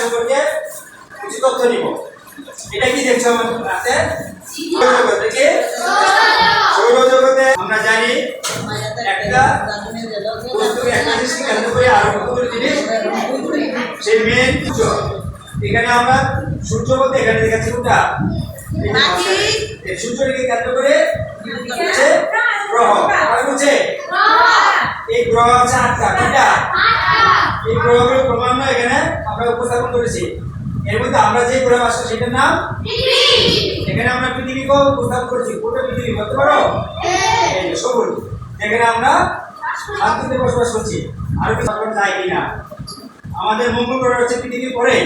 সম্পর্কে কিছু তথ্য নিব। এটা কি দেখছো আমার হাতে? সৌরজগতে আমরা জানি একটা বস্তুকে একটা জিনিসকে কেন্দ্র করে আরো কতগুলো জিনিস, সেই মেন সূর্য। এখানে আমরা সূর্য বলতে এখানে দেখাচ্ছি কোনটা? সূর্যকে কেন্দ্র করে হচ্ছে গ্রহ। হচ্ছে এই গ্রহ আছে 8টা। কোনটা? এই গ্রহগুলো ক্রমান্বয়ে এখানে আমরা উপস্থাপন করেছি। এর মধ্যে আমরা যে গ্রহে বাস করি সেটার নাম পৃথিবী। এখানে আমরা পৃথিবীকে উপস্থাপন করেছি। কোনটা পৃথিবী বলতে পারো? এই সবুজ। এখানে আমরা শান্তিতে বসবাস করছি। আর কি সরকার যায় কিনা? আমাদের মঙ্গল গ্রহ হচ্ছে পৃথিবীর পরে।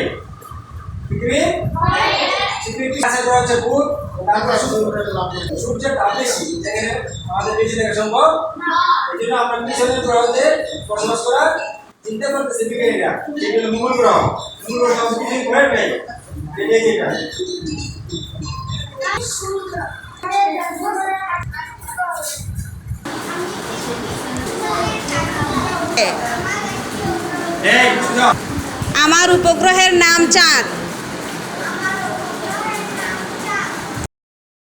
পৃথিবীর কাছে গ্রহ হচ্ছে বুধ, তারপর সূর্যের তাপ বেশি, যেখানে আমাদের বেশি দেখা সম্ভব না। এজন্য আমরা পিছনের গ্রহতে বসবাস করার চিন্তা করতেছি বিজ্ঞানীরা। যেগুলো মঙ্গল গ্রহ, মঙ্গল গ্রহ পৃথিবীর পরে নেই। এটাই যেটা আমার উপগ্রহের নাম চাঁদ।